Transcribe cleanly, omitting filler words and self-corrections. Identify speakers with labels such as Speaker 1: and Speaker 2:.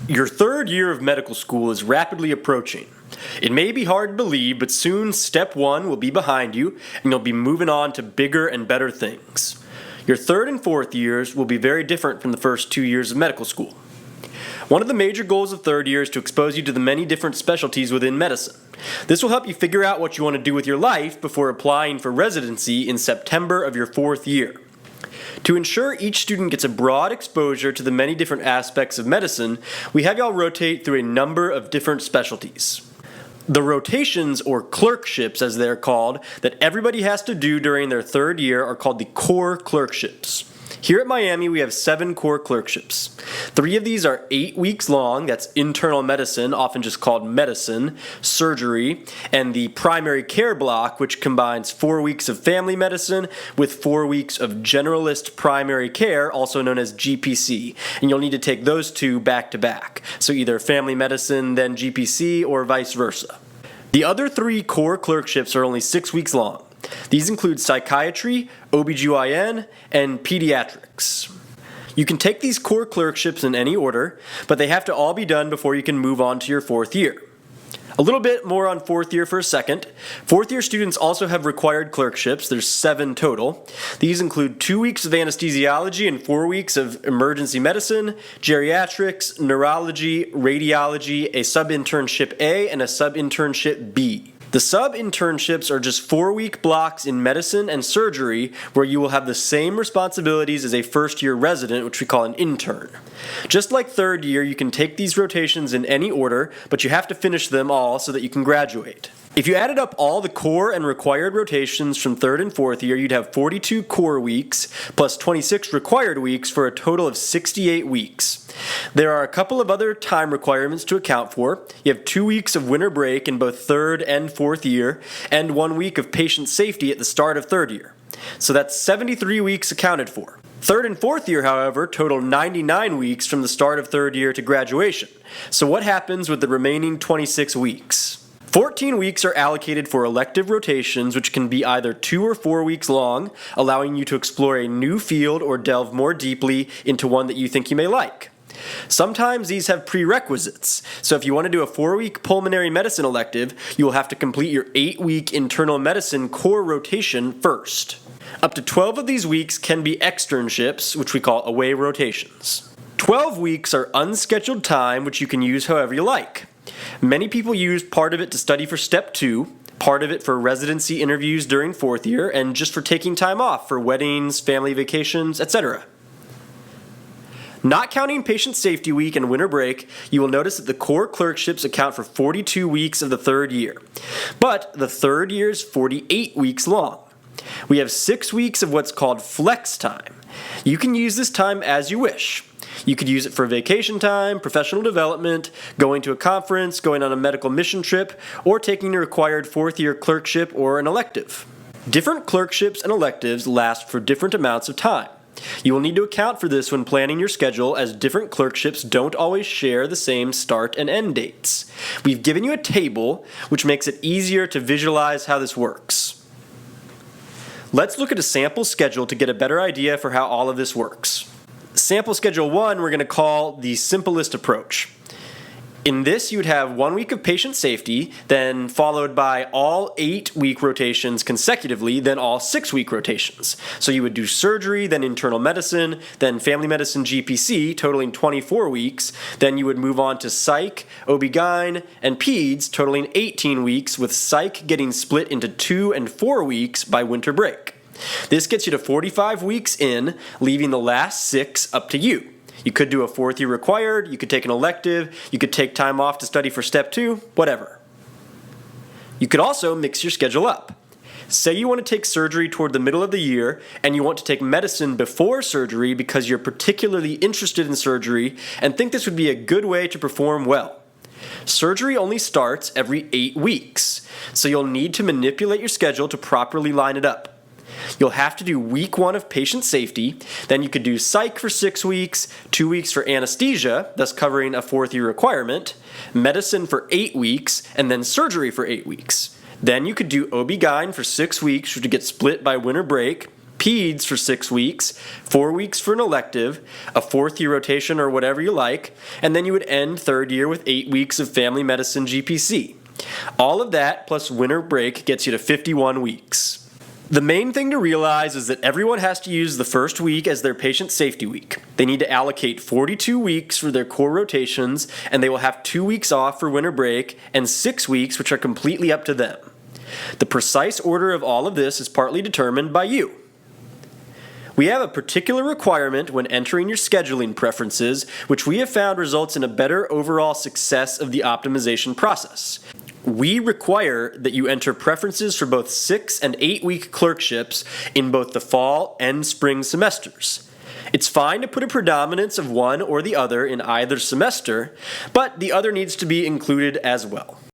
Speaker 1: Your third year of medical school is rapidly approaching. It may be hard to believe, but soon step one will be behind you, and you'll be moving on to bigger and better things. Your third and fourth years will be very different from the first 2 years of medical school. One of the major goals of third year is to expose you to the many different specialties within medicine. This will help you figure out what you want to do with your life before applying for residency in September of your fourth year. To ensure each student gets a broad exposure to the many different aspects of medicine, we have y'all rotate through a number of different specialties. The rotations, or clerkships as they're called, that everybody has to do during their third year are called the core clerkships. Here at Miami, we have 7 core clerkships. 3 of these are 8 weeks long. That's internal medicine, often just called medicine, surgery, and the primary care block, which combines 4 weeks of family medicine with 4 weeks of generalist primary care, also known as GPC. And you'll need to take those 2 back to back. So either family medicine, then GPC, or vice versa. The other 3 core clerkships are only 6 weeks long. These include psychiatry, OBGYN, and pediatrics. You can take these core clerkships in any order, but they have to all be done before you can move on to your fourth year. A little bit more on fourth year for a second. Fourth year students also have required clerkships. There's 7 total. These include 2 weeks of anesthesiology and 4 weeks of emergency medicine, geriatrics, neurology, radiology, a sub-internship A, and a sub-internship B. The sub-internships are just 4-week blocks in medicine and surgery where you will have the same responsibilities as a first-year resident, which we call an intern. Just like third year, you can take these rotations in any order, but you have to finish them all so that you can graduate. If you added up all the core and required rotations from third and fourth year, you'd have 42 core weeks plus 26 required weeks for a total of 68 weeks. There are a couple of other time requirements to account for. You have 2 weeks of winter break in both third and fourth year, and 1 week of patient safety at the start of third year. So that's 73 weeks accounted for. Third and fourth year, however, total 99 weeks from the start of third year to graduation. So what happens with the remaining 26 weeks? 14 weeks are allocated for elective rotations, which can be either 2 or 4 weeks long, allowing you to explore a new field or delve more deeply into one that you think you may like. Sometimes these have prerequisites, so if you want to do a 4-week pulmonary medicine elective, you will have to complete your 8-week internal medicine core rotation first. Up to 12 of these weeks can be externships, which we call away rotations. 12 weeks are unscheduled time, which you can use however you like. Many people use part of it to study for step 2, part of it for residency interviews during fourth year, and just for taking time off for weddings, family vacations, etc. Not counting patient safety week and winter break, you will notice that the core clerkships account for 42 weeks of the third year. But the third year is 48 weeks long. We have 6 weeks of what's called flex time. You can use this time as you wish. You could use it for vacation time, professional development, going to a conference, going on a medical mission trip, or taking a required fourth year clerkship or an elective. Different clerkships and electives last for different amounts of time. You will need to account for this when planning your schedule, as different clerkships don't always share the same start and end dates. We've given you a table, which makes it easier to visualize how this works. Let's look at a sample schedule to get a better idea for how all of this works. Sample schedule 1 we're going to call the simplest approach. In this, you would have 1 week of patient safety, then followed by all 8-week rotations consecutively, then all 6-week rotations. So you would do surgery, then internal medicine, then family medicine GPC, totaling 24 weeks. Then you would move on to psych, OB-GYN, and peds, totaling 18 weeks, with psych getting split into 2 and 4 weeks by winter break. This gets you to 45 weeks in, leaving the last 6 up to you. You could do a fourth year required, you could take an elective, you could take time off to study for step 2, whatever. You could also mix your schedule up. Say you want to take surgery toward the middle of the year, and you want to take medicine before surgery because you're particularly interested in surgery and think this would be a good way to perform well. Surgery only starts every 8 weeks, so you'll need to manipulate your schedule to properly line it up. You'll have to do week 1 of patient safety, then you could do psych for 6 weeks, 2 weeks for anesthesia, thus covering a fourth year requirement, medicine for 8 weeks, and then surgery for 8 weeks. Then you could do OB-GYN for 6 weeks, which would get split by winter break, peds for 6 weeks, 4 weeks for an elective, a fourth year rotation or whatever you like, and then you would end third year with 8 weeks of family medicine GPC. All of that plus winter break gets you to 51 weeks. The main thing to realize is that everyone has to use the first week as their patient safety week. They need to allocate 42 weeks for their core rotations, and they will have 2 weeks off for winter break and 6 weeks, which are completely up to them. The precise order of all of this is partly determined by you. We have a particular requirement when entering your scheduling preferences, which we have found results in a better overall success of the optimization process. We require that you enter preferences for both 6 and 8 week clerkships in both the fall and spring semesters. It's fine to put a predominance of one or the other in either semester, but the other needs to be included as well.